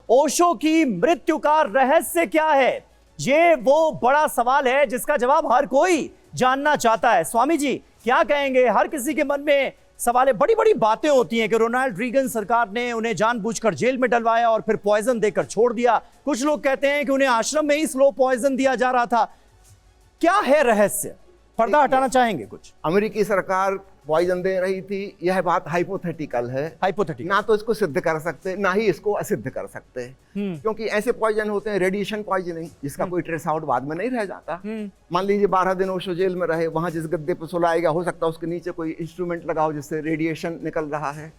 ओशो की मृत्यु का रहस्य क्या है? ये वो बड़ा सवाल है जिसका जवाब हर कोई जानना चाहता है। स्वामी जी क्या कहेंगे? हर किसी के मन में सवाल, बड़ी बड़ी बातें होती हैं कि रोनाल्ड रीगन सरकार ने उन्हें जानबूझकर जेल में डलवाया और फिर पॉइजन देकर छोड़ दिया। कुछ लोग कहते हैं कि उन्हें आश्रम में ही स्लो पॉइजन दिया जा रहा था। क्या है रहस्य? पर्दा हटाना चाहेंगे कुछ? अमेरिकी सरकार पॉइजन दे रही थी, यह बात हाइपोथेटिकल है। हाइपोथेटिकल, ना तो इसको सिद्ध कर सकते ना ही इसको असिद्ध कर सकते, क्योंकि ऐसे पॉइजन होते हैं रेडिएशन पॉइजनिंग जिसका कोई ट्रेस आउट बाद में नहीं रह जाता। मान लीजिए 12 दिन ओशो जेल में रहे, वहां जिस गद्दे पर सुलाएगा हो सकता है उसके नीचे कोई इंस्ट्रूमेंट लगाओ जिससे रेडिएशन निकल रहा है,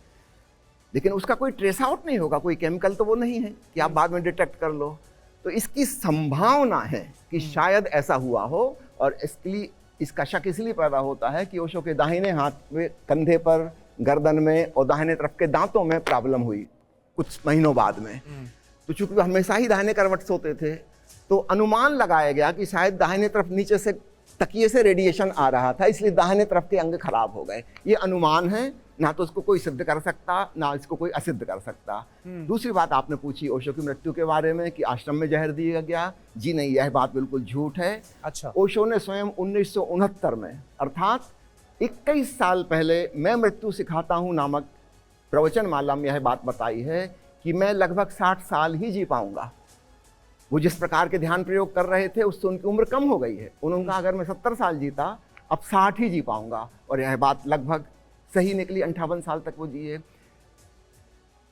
लेकिन उसका कोई ट्रेस आउट नहीं होगा, कोई केमिकल तो वो नहीं है कि आप बाद में डिटेक्ट कर लो। तो इसकी संभावना है कि शायद ऐसा हुआ हो, और इसके लिए इसका शक इसलिए पैदा होता है कि ओशो के दाहिने हाथ में, कंधे पर, गर्दन में और दाहिने तरफ के दांतों में प्रॉब्लम हुई कुछ महीनों बाद में। तो चूंकि वो हमेशा ही दाहिने करवट सोते थे, तो अनुमान लगाया गया कि शायद दाहिने तरफ नीचे से तकिए से रेडिएशन आ रहा था, इसलिए दाहिने तरफ के अंग खराब हो गए। ये अनुमान है, ना तो इसको कोई सिद्ध कर सकता ना इसको कोई असिद्ध कर सकता। दूसरी बात आपने पूछी ओशो की मृत्यु के बारे में कि आश्रम में जहर दिया गया। जी नहीं, यह बात बिल्कुल झूठ है। अच्छा। ओशो ने स्वयं 1969 में, अर्थात 21 साल पहले, मैं मृत्यु सिखाता हूँ नामक प्रवचन माला में यह बात बताई है कि मैं लगभग 60 साल ही जी पाऊंगा। वो जिस प्रकार के ध्यान प्रयोग कर रहे थे उससे उनकी उम्र कम हो गई है। उन्होंने कहा अगर मैं 70 साल जीता, अब 60 ही जी पाऊंगा, और यह बात लगभग सही निकली। 58 साल तक वो जिए।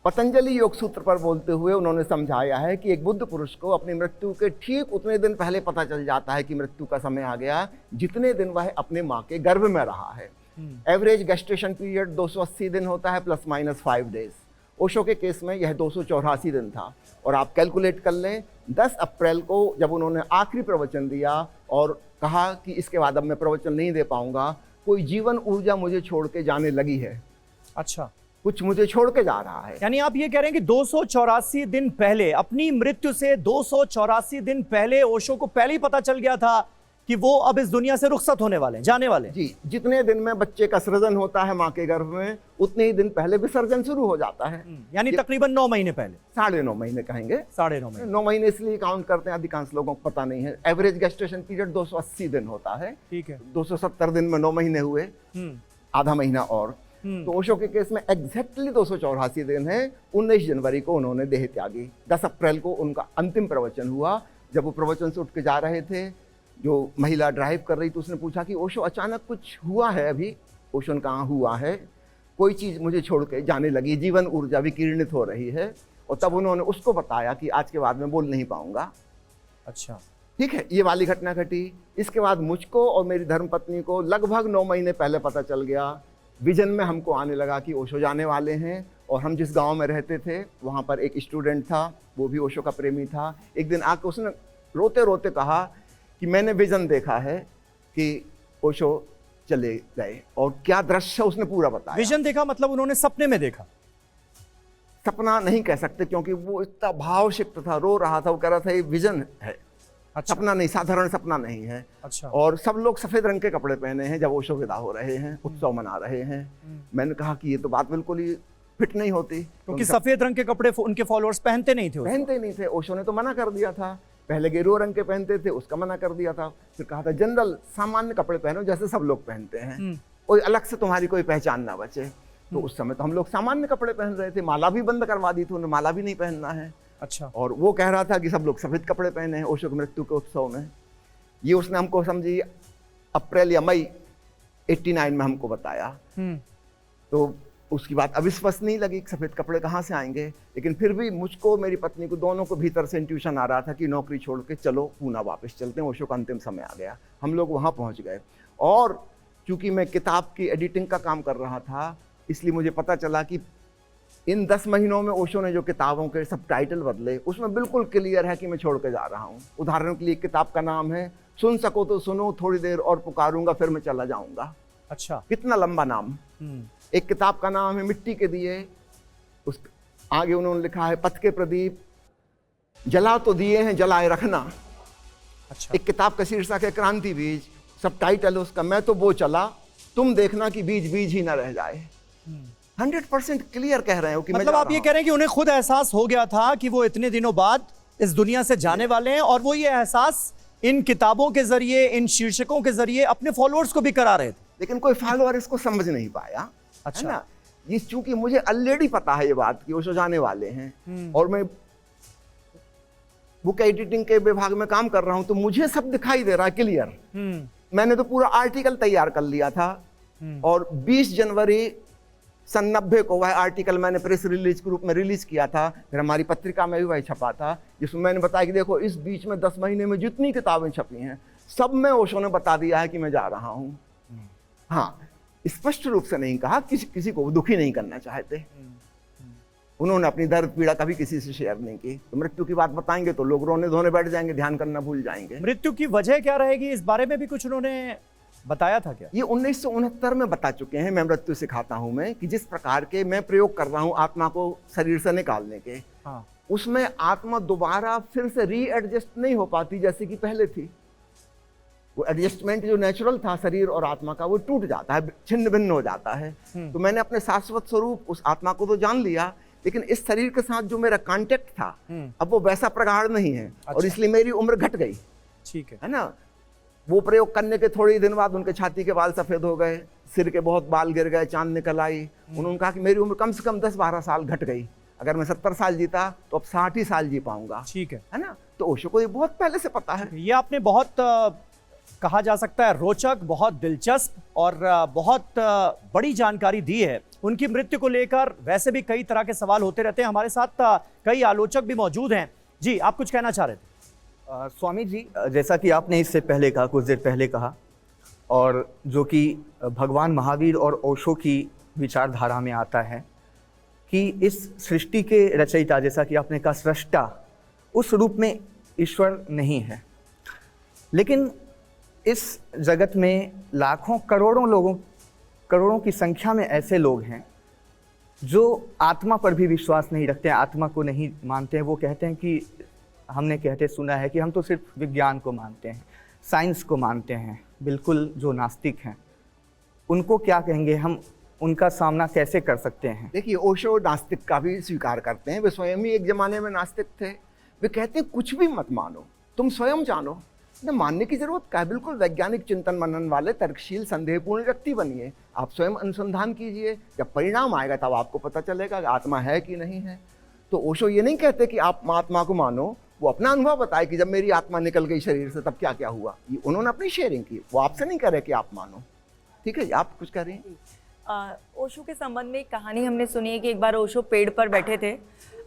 पतंजलि योग सूत्र पर बोलते हुए उन्होंने समझाया है कि एक बुद्ध पुरुष को अपनी मृत्यु के ठीक उतने दिन पहले पता चल जाता है कि मृत्यु का समय आ गया जितने दिन वह अपने माँ के गर्भ में रहा है। एवरेज गेस्टेशन पीरियड 280 दिन होता है, प्लस माइनस 5 डेज। ओशो के केस में यह 284 दिन था। और आप कैलकुलेट कर लें, 10 अप्रैल को जब उन्होंने आखिरी प्रवचन दिया और कहा कि इसके बाद अब मैं प्रवचन नहीं दे पाऊंगा, कोई जीवन ऊर्जा मुझे छोड़ के जाने लगी है। अच्छा, कुछ मुझे छोड़ के जा रहा है। यानी आप ये कह रहे हैं कि 284 दिन पहले, अपनी मृत्यु से 284 दिन पहले ओशो को पहले ही पता चल गया था कि वो अब इस दुनिया से रुखसत होने वाले, जाने वाले। जी, जितने दिन में बच्चे का सृजन होता है माँ के गर्भ में, उतने ही दिन पहले विसर्जन शुरू हो जाता है। यानी तकरीबन 9 महीने पहले। 9.5 महीने कहेंगे। 9.5 महीने। 9 महीने इसलिए काउंट करते हैं, अधिकांश लोगों को पता नहीं है। एवरेज गेस्टेशन पीरियड 280 दिन होता है। ठीक है। 270 दिन में 9 महीने हुए, आधा महीना और। तो ओशो के केस में एग्जैक्टली 284 दिन है। 19 जनवरी को उन्होंने देह त्यागी। 10 अप्रैल को उनका अंतिम प्रवचन हुआ। जब वो प्रवचन से उठ के जा रहे थे, जो महिला ड्राइव कर रही थी उसने पूछा कि ओशो अचानक कुछ हुआ है अभी? ओशो ने कहा हुआ है, कोई चीज़ मुझे छोड़ के जाने लगी, जीवन ऊर्जा विकीर्णित हो रही है। और तब उन्होंने उसको बताया कि आज के बाद मैं बोल नहीं पाऊंगा। अच्छा, ठीक है, ये वाली घटना घटी। इसके बाद मुझको और मेरी धर्मपत्नी को लगभग 9 महीने पहले पता चल गया। विजन में हमको आने लगा कि ओशो जाने वाले हैं। और हम जिस गांव में रहते थे वहाँ पर एक स्टूडेंट था, वो भी ओशो का प्रेमी था। एक दिन आकर उसने रोते रोते कहा कि मैंने विजन देखा है कि ओशो चले गए। और क्या दृश्य उसने पूरा बताया। विजन देखा मतलब उन्होंने सपने में देखा? सपना नहीं कह सकते, क्योंकि वो इतना भावसिक्त था, रो रहा था। वो कह रहा था ये विजन है। अच्छा। सपना नहीं, साधारण सपना नहीं है। अच्छा। और सब लोग सफेद रंग के कपड़े पहने हैं जब ओशो विदा हो रहे हैं, उत्सव मना रहे हैं। मैंने कहा कि ये तो बात बिल्कुल ही फिट नहीं होती, क्योंकि सफेद रंग के कपड़े उनके फॉलोअर्स पहनते नहीं थे। ओशो ने तो मना कर दिया था। पहले गेरुआ रंग के पहनते थे, उसका मना कर दिया था। फिर कहा था जनरल सामान्य कपड़े पहनो जैसे सब लोग पहनते हैं, कोई अलग से तुम्हारी कोई पहचान ना बचे। तो उस समय तो हम लोग सामान्य कपड़े पहन रहे थे। माला भी बंद करवा दी थी उन्हें, माला भी नहीं पहनना है। अच्छा। और वो कह रहा था कि सब लोग सफेद कपड़े पहने हैं ओशो की मृत्यु के उत्सव में। ये उसने हमको समझी अप्रैल या मई 89 में हमको बताया। तो उसकी बात अविश्वसनीय लगी, सफेद कपड़े कहाँ से आएंगे। लेकिन फिर भी मुझको, मेरी पत्नी को, दोनों को भीतर से इंट्यूशन आ रहा था कि नौकरी छोड़ के चलो पूना वापस चलते हैं, ओशो का अंतिम समय आ गया। हम लोग वहाँ पहुँच गए। और चूंकि मैं किताब की एडिटिंग का काम कर रहा था, इसलिए मुझे पता चला कि इन 10 महीनों में ओशो ने जो किताबों के सब टाइटल बदले, उसमें बिल्कुल क्लियर है कि मैं छोड़ के जा रहा हूँ। उदाहरण के लिए किताब का नाम है सुन सको तो सुनो, थोड़ी देर और पुकारूंगा, फिर मैं चला जाऊंगा। अच्छा, कितना लंबा नाम। एक किताब का नाम है मिट्टी के दिए, उस आगे उन्होंने लिखा है पथ के प्रदीप, जला तो दिए हैं जलाए रखना। अच्छा। एक किताब का शीर्षक है क्रांति बीज, सब टाइटल है उसका मैं तो वो चला, तुम देखना कि बीज बीज ही ना रह जाए। 100% क्लियर कह रहे हो कि मतलब आप ये कह रहे हैं कि उन्हें खुद एहसास हो गया था कि वो इतने दिनों बाद इस दुनिया से जाने वाले हैं, और वो ये एहसास इन किताबों के जरिए, इन शीर्षकों के जरिए अपने फॉलोअर्स को भी करा रहे थे। लेकिन कोई फॉलोअर इसको समझ नहीं पाया। अच्छा। है ना, ये चूंकि मुझे ऑलरेडी पता है ये बात कि ओशो जाने वाले हैं, और मैं बुक एडिटिंग के विभाग में काम कर रहा हूं, तो मुझे सब दिखाई दे रहा है क्लियर। मैंने तो पूरा आर्टिकल तैयार कर लिया था, और 20 जनवरी सन 90 को वह आर्टिकल मैंने प्रेस रिलीज के रूप में रिलीज किया था। फिर हमारी पत्रिका में भी वही छपा था, जिसमें मैंने बताया कि देखो इस बीच में 10 महीने में जितनी किताबें छपी हैं सब में ओशो ने बता दिया है कि मैं जा रहा हूं। हाँ, स्पष्ट रूप से नहीं कहा, किसी को दुखी नहीं करना चाहते। उन्होंने अपनी दर्द पीड़ा कभी किसी से शेयर नहीं की। तो मृत्यु की बात बताएंगे तो लोग रोने धोने बैठ जाएंगे, ध्यान करना भूल जाएंगे। मृत्यु की वजह क्या रहेगी, इस बारे में भी कुछ उन्होंने बताया था क्या? ये 1969 में बता चुके हैं। मैं मृत्यु सिखाता हूं मैं कि जिस प्रकार के मैं प्रयोग कर रहा हूं आत्मा को शरीर से निकालने के, हाँ। उसमें आत्मा दोबारा फिर से रीएडजस्ट नहीं हो पाती जैसे कि पहले थी। वो एडजस्टमेंट जो नेचुरल था शरीर और आत्मा का, वो टूट जाता है, छिन्न भिन्न हो जाता है। तो मैंने अपने शाश्वत स्वरूप उस आत्मा को तो जान लिया, लेकिन इस शरीर के साथ जो मेरा कांटेक्ट था अब वो वैसा प्रगाढ़ नहीं है। अच्छा। और इसलिए मेरी उम्र घट गई। ठीक है ना। वो प्रयोग करने के थोड़े ही दिन बाद उनके छाती के बाल सफेद हो गए, सिर के बहुत बाल गिर गए, चांद निकल आई। उन्होंने कहा कि मेरी उम्र कम से कम 10-12 साल घट गई। अगर मैं 70 साल जीता तो अब 60 ही साल जी पाऊंगा। ठीक है ना। तो ओशो को ये बहुत पहले से पता है। ये आपने बहुत कहा जा सकता है रोचक, बहुत दिलचस्प और बहुत बड़ी जानकारी दी है उनकी मृत्यु को लेकर। वैसे भी कई तरह के सवाल होते रहते हैं। हमारे साथ कई आलोचक भी मौजूद हैं। जी, आप कुछ कहना चाह रहे थे? स्वामी जी, जैसा कि आपने इससे पहले कहा, कुछ देर पहले कहा, और जो कि भगवान महावीर और ओशो की विचारधारा में आता है कि इस सृष्टि के रचयिता, जैसा कि आपने कहा सृष्टा, उस रूप में ईश्वर नहीं है। लेकिन इस जगत में लाखों करोड़ों की संख्या में ऐसे लोग हैं जो आत्मा पर भी विश्वास नहीं रखते हैं, आत्मा को नहीं मानते हैं। वो कहते हैं कि हमने कहते सुना है कि हम तो सिर्फ विज्ञान को मानते हैं, साइंस को मानते हैं। बिल्कुल जो नास्तिक हैं उनको क्या कहेंगे, हम उनका सामना कैसे कर सकते हैं? देखिए, ओशो नास्तिक का भी स्वीकार करते हैं। वे स्वयं ही एक जमाने में नास्तिक थे। वे कहते हैं कुछ भी मत मानो, तुम स्वयं जानो। न मानने की जरूरत क्या है, बिल्कुल वैज्ञानिक चिंतन मनन वाले तर्कशील संदेहपूर्ण व्यक्ति बनिए। आप स्वयं अनुसंधान कीजिए, जब परिणाम आएगा तब आपको पता चलेगा कि आत्मा है कि नहीं है। तो ओशो ये नहीं कहते कि आप आत्मा को मानो, वो अपना अनुभव बताए कि जब मेरी आत्मा निकल गई शरीर से तब क्या क्या हुआ। ये उन्होंने अपनी शेयरिंग की, वो आपसे नहीं कह रहे कि आप मानो। ठीक है, आप कुछ कह रहे हैं? ओशो के संबंध में एक कहानी हमने सुनी है कि एक बार ओशो पेड़ पर बैठे थे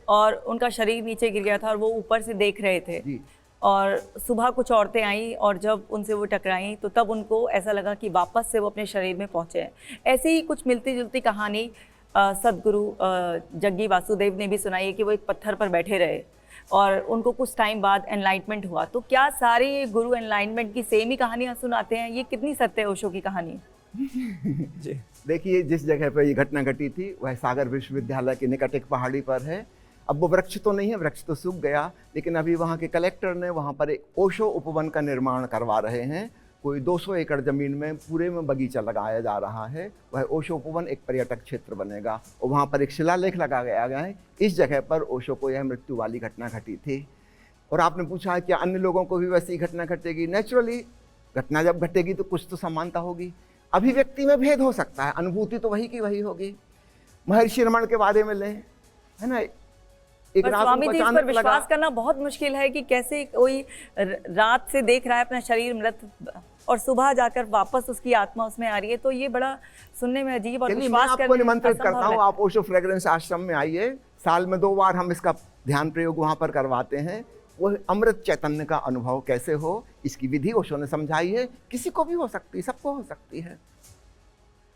और उनका शरीर नीचे गिर गया था और वो ऊपर से देख रहे थे। जी। और सुबह कुछ औरतें आई और जब उनसे वो टकराई तो तब उनको ऐसा लगा कि वापस से वो अपने शरीर में पहुँचे हैं। ऐसे ही कुछ मिलती जुलती कहानी सदगुरु जग्गी वासुदेव ने भी सुनाई है कि वो एक पत्थर पर बैठे रहे और उनको कुछ टाइम बाद एनलाइटमेंट हुआ। तो क्या सारे गुरु एनलाइटमेंट की सेम ही कहानियाँ सुनाते हैं? ये कितनी सत्य है ओशो की कहानी? जी, देखिए, जिस जगह पर ये घटना घटी थी वह सागर विश्वविद्यालय के निकट एक पहाड़ी पर है। अब वो वृक्ष तो नहीं है, वृक्ष तो सूख गया, लेकिन अभी वहाँ के कलेक्टर ने वहाँ पर एक ओशो उपवन का निर्माण करवा रहे हैं। कोई 200 एकड़ जमीन में पूरे में बगीचा लगाया जा रहा है। वह ओशो उपवन एक पर्यटक क्षेत्र बनेगा और वहाँ पर एक शिलालेख लगा गया है। इस जगह पर ओशो को यह मृत्यु वाली घटना घटी थी। और आपने पूछा है कि अन्य लोगों को भी वैसी घटना घटेगी। नेचुरली घटना जब घटेगी तो कुछ तो समानता होगी। अभिव्यक्ति में भेद हो सकता है, अनुभूति तो वही की वही होगी। महर्षि रमण के बारे में लें, है ना, एक रात स्वामी को जी, इस अचानक पर विश्वास करना बहुत मुश्किल है कि कैसे कोई रात से देख रहा है अपना शरीर मृत और सुबह जाकर वापस उसकी आत्मा उसमें आ रही है। तो ये बड़ा सुनने में अजीब और विश्वास मैं आपको निमंत्रित करता हूँ, आप ओशो फ्रेग्रेंस आश्रम में आइए। साल में 2 बार हम इसका ध्यान प्रयोग वहाँ पर करवाते हैं। वो अमृत चैतन्य का अनुभव कैसे हो, इसकी विधि ओशो ने समझाई है। किसी को भी हो सकती है, सबको हो सकती है।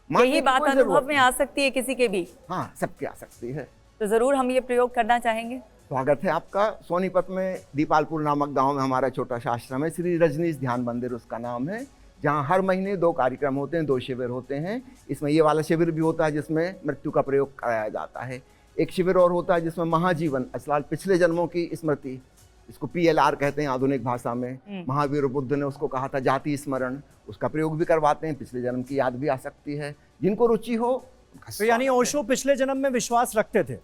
यही बात अनुभव में आ सकती है किसी के भी? हाँ, सबके आ सकती है। तो जरूर हम ये प्रयोग करना चाहेंगे। स्वागत है आपका। सोनीपत में दीपालपुर नामक गांव में हमारा छोटा सा आश्रम है, श्री रजनीश ध्यान मंदिर उसका नाम है, जहां हर महीने 2 कार्यक्रम होते हैं, 2 शिविर होते हैं। इसमें ये वाला शिविर भी होता है जिसमें मृत्यु का प्रयोग कराया जाता है। एक शिविर और होता है जिसमें महाजीवन अर्थात पिछले जन्मों की स्मृति, इसको PLR कहते हैं आधुनिक भाषा में। महावीर बुद्ध ने उसको कहा था जाति स्मरण, उसका प्रयोग भी करवाते हैं। पिछले जन्म की याद भी आ सकती है। जिनको रुचि हो तो यानी ओशो पिछले जन्म में विश्वास रखते थे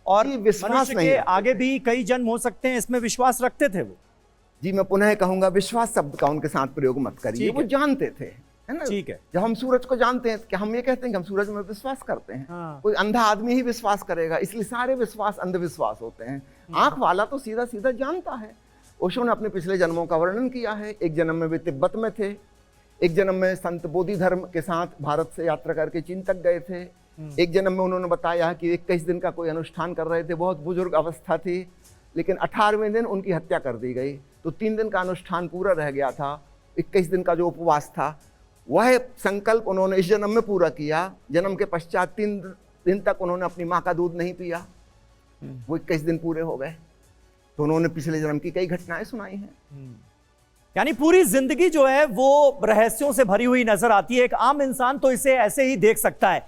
और जी, विश्वास मनुष्य नहीं के रखते आगे भी कई जन्म हो सकते हैं, इसमें विश्वास रखते थे वो। जी मैं पुनः कहूंगा, विश्वास शब्द का उनके साथ प्रयोग मत करिए। ठीक वो है। जानते थे, है ना। ठीक है। जब हम सूरज को जानते हैं, क्या हम ये कहते हैं कि हम सूरज में विश्वास करते हैं? हाँ। कोई अंधा आदमी ही विश्वास करेगा, इसलिए सारे विश्वास अंधविश्वास होते हैं। आंख वाला तो सीधा सीधा जानता है। ओशो ने अपने पिछले जन्मों का वर्णन किया है। एक जन्म में वे तिब्बत में थे, एक जन्म में संत बोधि धर्म के साथ भारत से यात्रा करके चीन तक गए थे। एक जन्म में उन्होंने बताया कि 21 दिन का कोई अनुष्ठान कर रहे थे, बहुत बुजुर्ग अवस्था थी, लेकिन 18वें दिन उनकी हत्या कर दी गई। तो 3 दिन का अनुष्ठान पूरा रह गया था। 21 दिन का जो उपवास था, वह संकल्प उन्होंने इस जन्म में पूरा किया। जन्म के पश्चात 3 दिन तक उन्होंने अपनी माँ का दूध नहीं पिया। वो 21 दिन पूरे हो गए। तो उन्होंने पिछले जन्म की कई घटनाएं सुनाई हैं। यानी पूरी जिंदगी जो है वो रहस्यों से भरी हुई नजर आती है। एक आम इंसान तो इसे ऐसे ही देख सकता है,